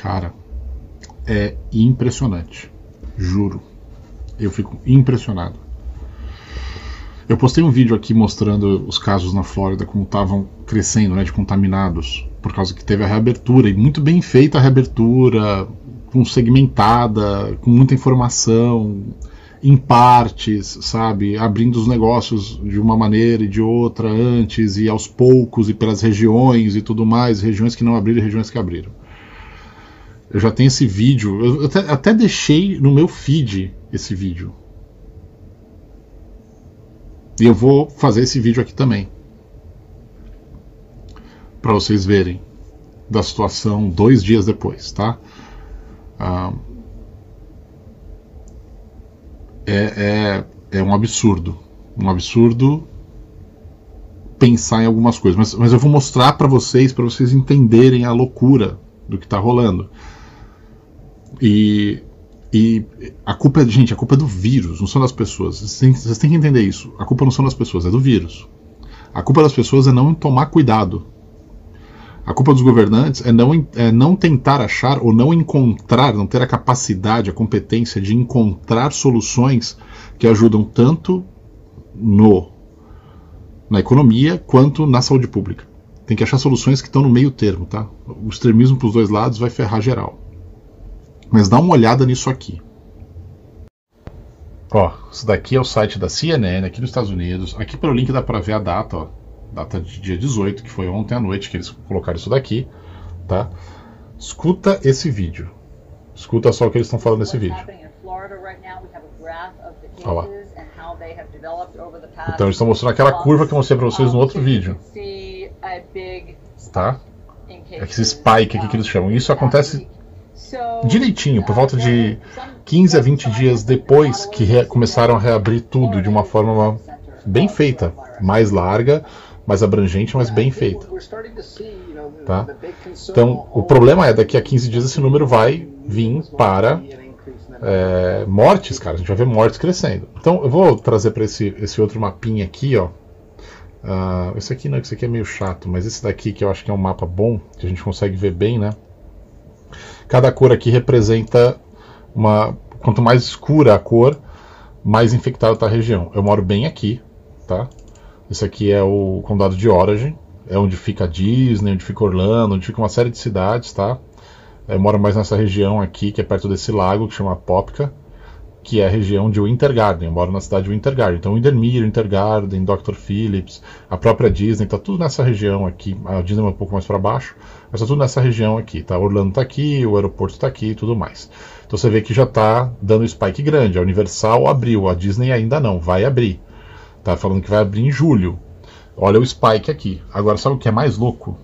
Cara, é impressionante. Juro. Eu fico impressionado. Eu postei um vídeo aqui mostrando os casos na Flórida como estavam crescendo, né, de contaminados, por causa que teve a reabertura, e muito bem feita a reabertura, com segmentada, com muita informação, em partes, sabe, abrindo os negócios de uma maneira e de outra antes, e aos poucos, e pelas regiões e tudo mais, regiões que não abriram e regiões que abriram. Eu já tenho esse vídeo, eu até deixei no meu feed esse vídeo. E eu vou fazer esse vídeo aqui também, para vocês verem da situação 2 dias depois, tá? É um absurdo pensar em algumas coisas, mas eu vou mostrar para vocês entenderem a loucura do que está rolando. E a culpa gente, a culpa é do vírus, não são das pessoas. Vocês têm que entender isso. A culpa não são das pessoas, é do vírus. A culpa das pessoas é não tomar cuidado. A culpa dos governantes é não tentar achar ou não encontrar, não ter a capacidade, a competência de encontrar soluções que ajudam tanto na economia quanto na saúde pública. Tem que achar soluções que estão no meio termo, tá? O extremismo para os dois lados vai ferrar geral. Mas dá uma olhada nisso aqui. Ó, isso daqui é o site da CNN aqui nos Estados Unidos. Aqui pelo link dá pra ver a data, ó. Data de dia 18, que foi ontem à noite que eles colocaram isso daqui, tá? Escuta esse vídeo. Escuta só o que eles estão falando nesse vídeo. Olha lá. Então eles estão mostrando aquela curva que eu mostrei pra vocês no outro vídeo. Tá? É esse spike aqui que eles chamam. Isso acontece direitinho, por volta de 15 a 20 dias depois que começaram a reabrir tudo de uma forma bem feita, mais larga, mais abrangente, mas bem feita. Tá? Então, o problema é, daqui a 15 dias esse número vai vir para mortes, cara. A gente vai ver mortes crescendo. Então, eu vou trazer para esse outro mapinha aqui, ó. Esse aqui não, esse aqui é meio chato, mas esse daqui que eu acho que é um mapa bom, que a gente consegue ver bem, né? Cada cor aqui representa quanto mais escura a cor, mais infectada está a região. Eu moro bem aqui, tá? Esse aqui é o condado de Orange, é onde fica a Disney, onde fica Orlando, onde fica uma série de cidades, tá? Eu moro mais nessa região aqui, que é perto desse lago, que chama Popka, que é a região de Winter Garden. Eu moro na cidade de Winter Garden. Então, Windermere, Winter Garden, Dr. Phillips, a própria Disney, tá tudo nessa região aqui. A Disney é um pouco mais para baixo, mas tá tudo nessa região aqui, tá? Orlando tá aqui, o aeroporto tá aqui e tudo mais. Então você vê que já tá dando spike grande. A Universal abriu, a Disney ainda não, vai abrir. Tá falando que vai abrir em julho. Olha o spike aqui. Agora, sabe o que é mais louco?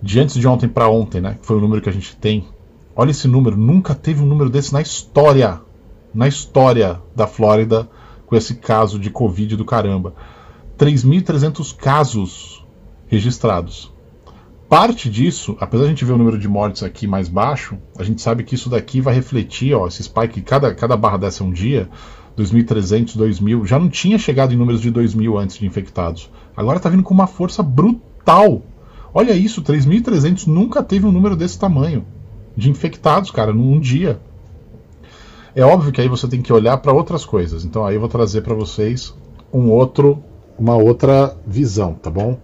De antes de ontem para ontem, né? Que foi o número que a gente tem. Olha esse número, nunca teve um número desse na história da Flórida com esse caso de Covid do caramba. 3.300 casos registrados. Parte disso, apesar de a gente ver o número de mortes aqui mais baixo, a gente sabe que isso daqui vai refletir, ó, esse spike, cada barra dessa é um dia, 2.300, 2.000, já não tinha chegado em números de 2.000 antes de infectados. Agora está vindo com uma força brutal. Olha isso, 3.300, nunca teve um número desse tamanho de infectados, cara, num dia. É óbvio que aí você tem que olhar para outras coisas. Então aí eu vou trazer para vocês uma outra visão, tá bom?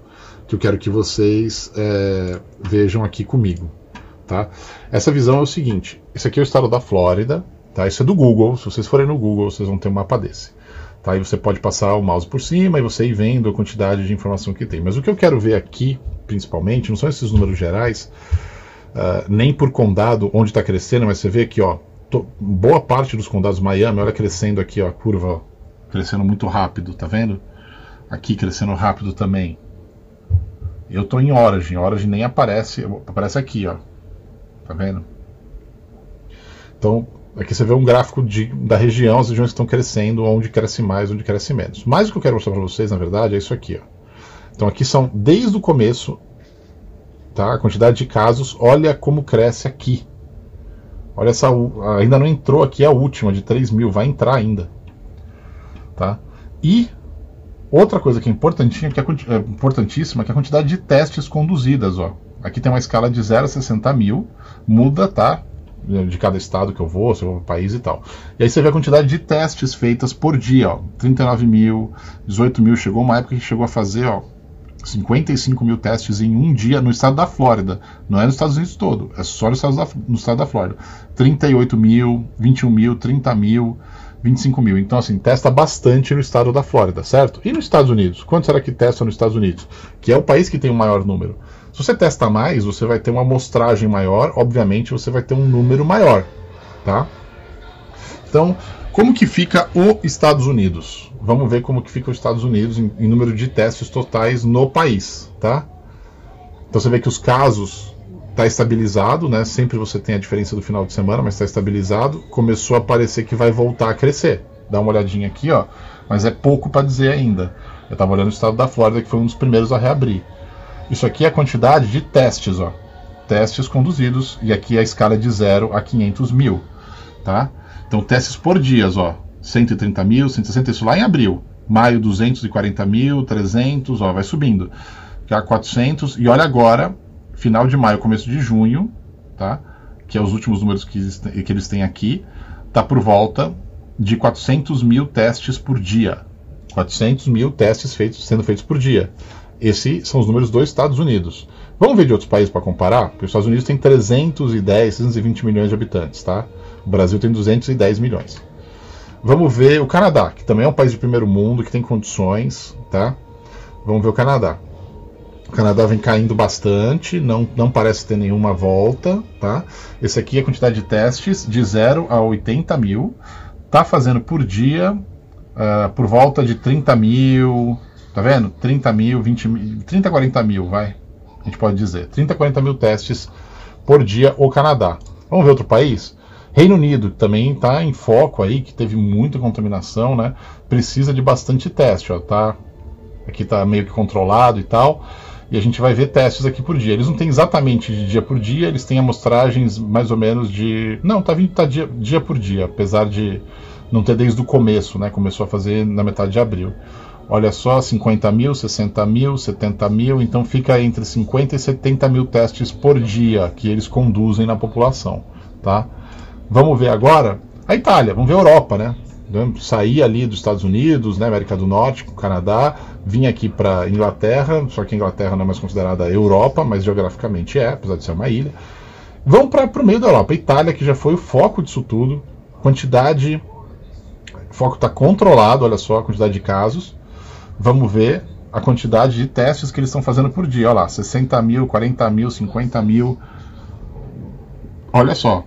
Que eu quero que vocês vejam aqui comigo, tá? Essa visão é o seguinte. Esse aqui é o estado da Flórida, tá? Isso é do Google. Se vocês forem no Google, vocês vão ter um mapa desse. Tá? Aí você pode passar o mouse por cima e você ir vendo a quantidade de informação que tem. Mas o que eu quero ver aqui, principalmente, não são esses números gerais, nem por condado onde está crescendo, mas você vê aqui, ó, boa parte dos condados, Miami, olha crescendo aqui, ó, a curva, ó, crescendo muito rápido, tá vendo? Aqui crescendo rápido também. Eu tô em Orange nem aparece aqui, ó, tá vendo? Então, aqui você vê um gráfico da região, as regiões que estão crescendo, onde cresce mais, onde cresce menos. Mas o que eu quero mostrar para vocês, na verdade, é isso aqui, ó. Então aqui são, desde o começo, tá, a quantidade de casos, olha como cresce aqui. Olha essa, ainda não entrou aqui a última, de 3.000, vai entrar ainda. Tá? E Outra coisa que é importantíssima, que é a quantidade de testes conduzidas. Ó. Aqui tem uma escala de 0 a 60 mil, muda, tá? De cada estado que eu vou, se eu vou para o país e tal. E aí você vê a quantidade de testes feitas por dia, ó. 39 mil, 18 mil, chegou uma época que chegou a fazer, ó, 55 mil testes em um dia no estado da Flórida. Não é nos Estados Unidos todo, é só no estado da Flórida. 38 mil, 21 mil, 30 mil, 25 mil. Então, assim, testa bastante no estado da Flórida, certo? E nos Estados Unidos? Quanto será que testa nos Estados Unidos? Que é o país que tem o maior número. Se você testa mais, você vai ter uma amostragem maior, obviamente você vai ter um número maior, tá? Então, como que fica os Estados Unidos? Vamos ver como que fica os Estados Unidos em número de testes totais no país, tá? Então você vê que os casos está estabilizado, né? Sempre você tem a diferença do final de semana, mas está estabilizado. Começou a parecer que vai voltar a crescer. Dá uma olhadinha aqui, ó, mas é pouco para dizer ainda. Eu estava olhando o estado da Flórida, que foi um dos primeiros a reabrir. Isso aqui é a quantidade de testes, ó. Testes conduzidos, e aqui é a escala de 0 a 500 mil, tá? Então, testes por dias, ó. 130 mil, 160, isso lá em abril. Maio, 240 mil, 300, ó, vai subindo. Já 400, e olha agora, final de maio, começo de junho, tá? Que é os últimos números que eles têm aqui, tá por volta de 400 mil testes por dia. 400 mil testes sendo feitos por dia. Esses são os números dos Estados Unidos. Vamos ver de outros países para comparar? Porque os Estados Unidos tem 310, 320 milhões de habitantes, tá? O Brasil tem 210 milhões. Vamos ver o Canadá, que também é um país de primeiro mundo, que tem condições, tá? Vamos ver o Canadá. O Canadá vem caindo bastante, não parece ter nenhuma volta, tá? Esse aqui é a quantidade de testes, de 0 a 80 mil. Tá fazendo por dia, por volta de 30 mil... Tá vendo? 30 mil, 20 mil, 30, 40 mil, vai. A gente pode dizer. 30, 40 mil testes por dia o Canadá. Vamos ver outro país? Reino Unido, que também está em foco aí, que teve muita contaminação, né? Precisa de bastante teste, ó, tá? Aqui está meio que controlado e tal. E a gente vai ver testes aqui por dia. Eles não têm exatamente de dia por dia, eles têm amostragens mais ou menos de... Não, tá dia por dia, apesar de não ter desde o começo, né? Começou a fazer na metade de abril. Olha só, 50 mil, 60 mil, 70 mil, então fica entre 50 e 70 mil testes por dia que eles conduzem na população, tá? Vamos ver agora a Itália, vamos ver a Europa, né? Sair ali dos Estados Unidos, né, América do Norte, Canadá, vim aqui para Inglaterra, só que a Inglaterra não é mais considerada Europa, mas geograficamente é, apesar de ser uma ilha. Vamos para o meio da Europa, a Itália, que já foi o foco disso tudo, quantidade, o foco está controlado, olha só a quantidade de casos. Vamos ver a quantidade de testes que eles estão fazendo por dia. Olha lá, 60 mil, 40 mil, 50 mil. Olha só,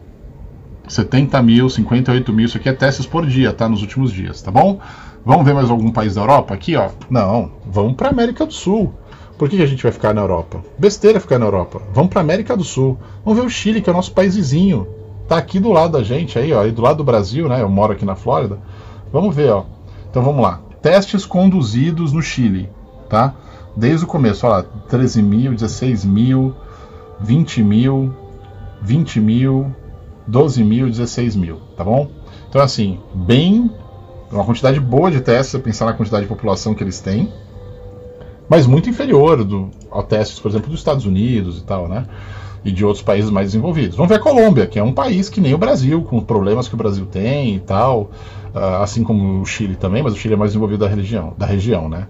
70 mil, 58 mil. Isso aqui é testes por dia, tá? Nos últimos dias, tá bom? Vamos ver mais algum país da Europa aqui, ó? Não, vamos para América do Sul. Por que a gente vai ficar na Europa? Besteira ficar na Europa. Vamos para América do Sul. Vamos ver o Chile, que é o nosso país vizinho. Tá aqui do lado da gente, aí, ó, aí do lado do Brasil, né? Eu moro aqui na Flórida. Vamos ver, ó. Então vamos lá. Testes conduzidos no Chile, tá? Desde o começo, olha lá, 13 mil, 16 mil, 20 mil, 20 mil, 12 mil, 16 mil, tá bom? Então, assim, uma quantidade boa de testes, se pensar na quantidade de população que eles têm, mas muito inferior a testes, por exemplo, dos Estados Unidos e tal, né? E de outros países mais desenvolvidos. Vamos ver a Colômbia, que é um país que nem o Brasil, com problemas que o Brasil tem e tal, assim como o Chile também, mas o Chile é mais desenvolvido da região, né?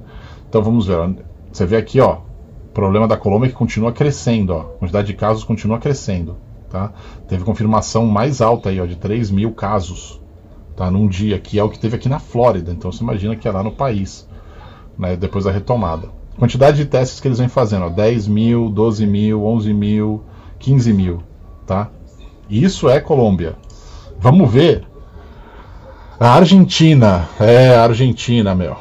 Então vamos ver, ó. Você vê aqui, ó, o problema da Colômbia é que continua crescendo, ó, a quantidade de casos continua crescendo, tá? Teve confirmação mais alta aí, ó, de 3 mil casos, tá, num dia, que é o que teve aqui na Flórida, então você imagina que é lá no país, né, depois da retomada. Quantidade de testes que eles vêm fazendo, ó, 10 mil, 12 mil, 11 mil, 15 mil, tá? Isso é Colômbia. Vamos ver a Argentina. A Argentina, meu.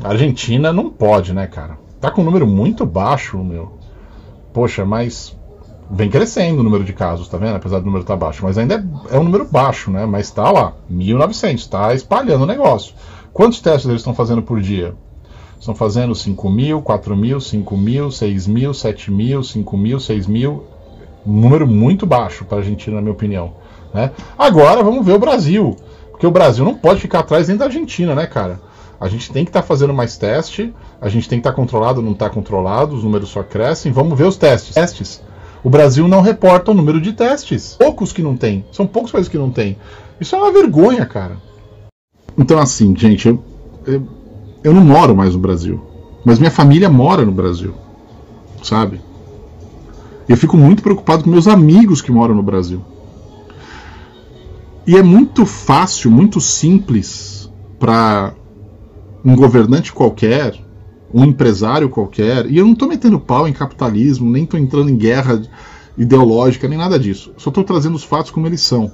A Argentina não pode, né, cara? Tá com um número muito baixo, meu. Poxa, mas vem crescendo o número de casos, tá vendo? Apesar do número estar baixo. Mas ainda é um número baixo, né? Mas tá lá, 1.900, tá espalhando o negócio. Quantos testes eles estão fazendo por dia? Estão fazendo 5 mil, 4 mil, 5 mil, 6 mil, 7 mil, 5 mil, 6 mil. Um número muito baixo para a Argentina, na minha opinião, né? Agora vamos ver o Brasil, porque o Brasil não pode ficar atrás nem da Argentina, né, cara? A gente tem que estar fazendo mais teste, a gente tem que estar controlado, não está controlado, os números só crescem, vamos ver os testes. O Brasil não reporta o número de testes. Poucos que não tem. São poucos países que não tem. Isso é uma vergonha, cara. Então, assim, gente, eu não moro mais no Brasil. Mas minha família mora no Brasil. Sabe? Eu fico muito preocupado com meus amigos que moram no Brasil. E é muito fácil, muito simples para um governante qualquer, um empresário qualquer, e eu não estou metendo pau em capitalismo, nem estou entrando em guerra ideológica, nem nada disso. Só estou trazendo os fatos como eles são.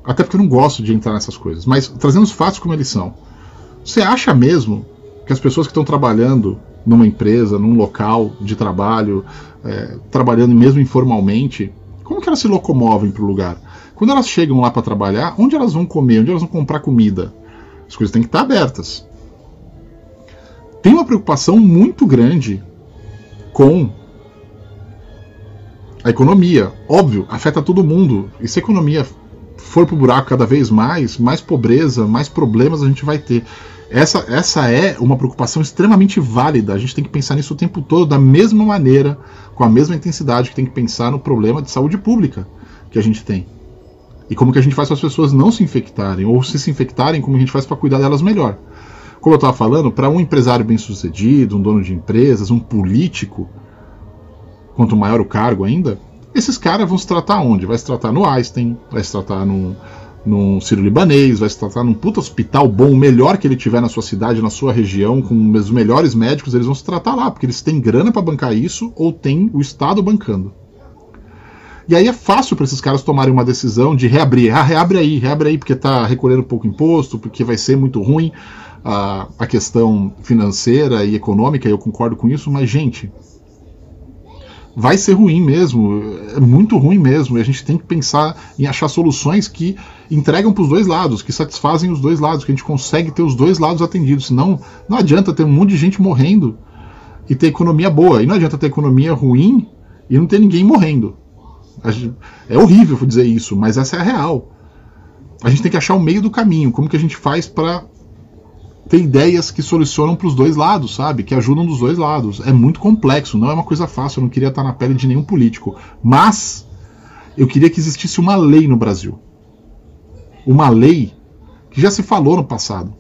Até porque eu não gosto de entrar nessas coisas, mas trazendo os fatos como eles são. Você acha mesmo que as pessoas que estão trabalhando numa empresa, num local de trabalho, trabalhando mesmo informalmente, como que elas se locomovem para o lugar? Quando elas chegam lá para trabalhar, onde elas vão comer? Onde elas vão comprar comida? As coisas têm que estar abertas. Tem uma preocupação muito grande com a economia. Óbvio, afeta todo mundo. E se a economia for pro buraco cada vez mais pobreza, mais problemas a gente vai ter. Essa é uma preocupação extremamente válida. A gente tem que pensar nisso o tempo todo, da mesma maneira, com a mesma intensidade que tem que pensar no problema de saúde pública que a gente tem. E como que a gente faz para as pessoas não se infectarem, ou se infectarem, como a gente faz para cuidar delas melhor. Como eu estava falando, para um empresário bem-sucedido, um dono de empresas, um político, quanto maior o cargo ainda, esses caras vão se tratar onde? Vai se tratar no Einstein, vai se tratar num Sírio-Libanês, vai se tratar num puta hospital bom, o melhor que ele tiver na sua cidade, na sua região, com os melhores médicos, eles vão se tratar lá, porque eles têm grana para bancar isso, ou tem o Estado bancando. E aí é fácil para esses caras tomarem uma decisão de reabrir. Reabre aí, porque está recolhendo pouco imposto, porque vai ser muito ruim a questão financeira e econômica, e eu concordo com isso, mas, gente, vai ser ruim mesmo, é muito ruim mesmo, e a gente tem que pensar em achar soluções que entregam para os dois lados, que satisfazem os dois lados, que a gente consegue ter os dois lados atendidos, senão não adianta ter um monte de gente morrendo e ter economia boa, e não adianta ter economia ruim e não ter ninguém morrendo. É horrível dizer isso, mas essa é a real. A gente tem que achar o meio do caminho, como que a gente faz para ter ideias que solucionam para os dois lados, sabe? Que ajudam dos dois lados. É muito complexo, não é uma coisa fácil, eu não queria estar na pele de nenhum político. Mas eu queria que existisse uma lei no Brasil. Uma lei que já se falou no passado.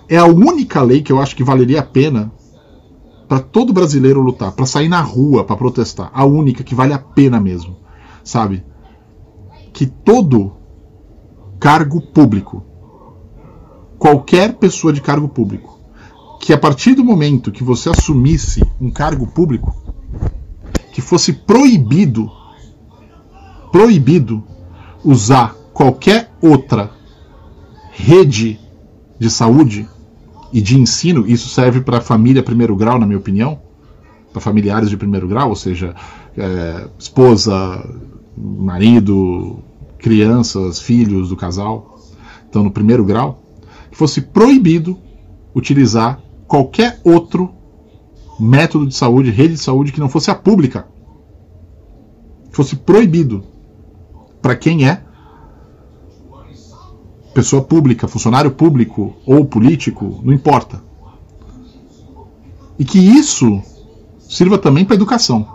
É a única lei que eu acho que valeria a pena para todo brasileiro lutar, para sair na rua, para protestar. A única que vale a pena mesmo, sabe? Que todo cargo público, qualquer pessoa de cargo público, que a partir do momento que você assumisse um cargo público, que fosse proibido usar qualquer outra rede de saúde e de ensino. Isso serve para a família primeiro grau, na minha opinião, para familiares de primeiro grau, ou seja, esposa, marido, crianças, filhos do casal, então no primeiro grau, que fosse proibido utilizar qualquer outro método de saúde, rede de saúde que não fosse a pública. Que fosse proibido para quem é pessoa pública, funcionário público ou político, não importa. E que isso sirva também para a educação.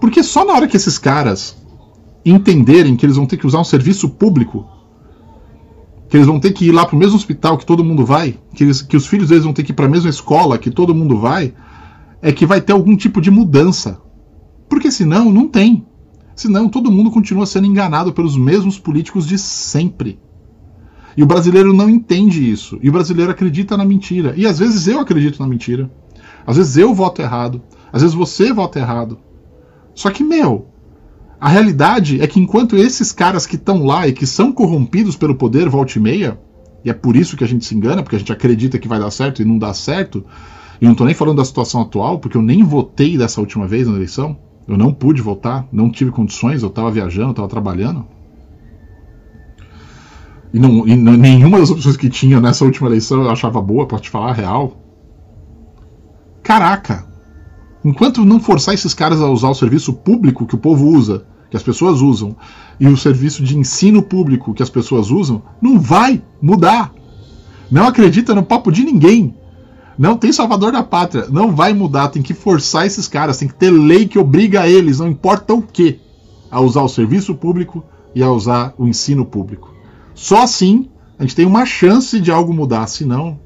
Porque só na hora que esses caras entenderem que eles vão ter que usar um serviço público, que eles vão ter que ir lá para o mesmo hospital que todo mundo vai, que os filhos deles vão ter que ir para a mesma escola que todo mundo vai, é que vai ter algum tipo de mudança. Porque senão, não tem. Senão, todo mundo continua sendo enganado pelos mesmos políticos de sempre. E o brasileiro não entende isso. E o brasileiro acredita na mentira. E às vezes eu acredito na mentira. Às vezes eu voto errado. Às vezes você vota errado. Só que, a realidade é que enquanto esses caras que estão lá e que são corrompidos pelo poder volta e meia, e é por isso que a gente se engana, porque a gente acredita que vai dar certo e não dá certo, e não estou nem falando da situação atual, porque eu nem votei dessa última vez na eleição, eu não pude votar, não tive condições, eu estava viajando, estava trabalhando. E nenhuma das opções que tinha nessa última eleição eu achava boa, para te falar a real. Caraca! Enquanto não forçar esses caras a usar o serviço público que o povo usa, que as pessoas usam, e o serviço de ensino público que as pessoas usam, não vai mudar. Não acredita no papo de ninguém. Não tem salvador da pátria. Não vai mudar. Tem que forçar esses caras. Tem que ter lei que obriga eles, não importa o que, a usar o serviço público e a usar o ensino público. Só assim a gente tem uma chance de algo mudar. Senão,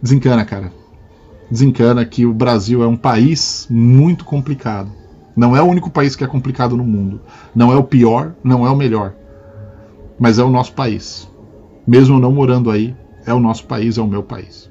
desencana, cara. Desencana que o Brasil é um país muito complicado. Não é o único país que é complicado no mundo. Não é o pior, não é o melhor. Mas é o nosso país. Mesmo não morando aí, é o nosso país, é o meu país.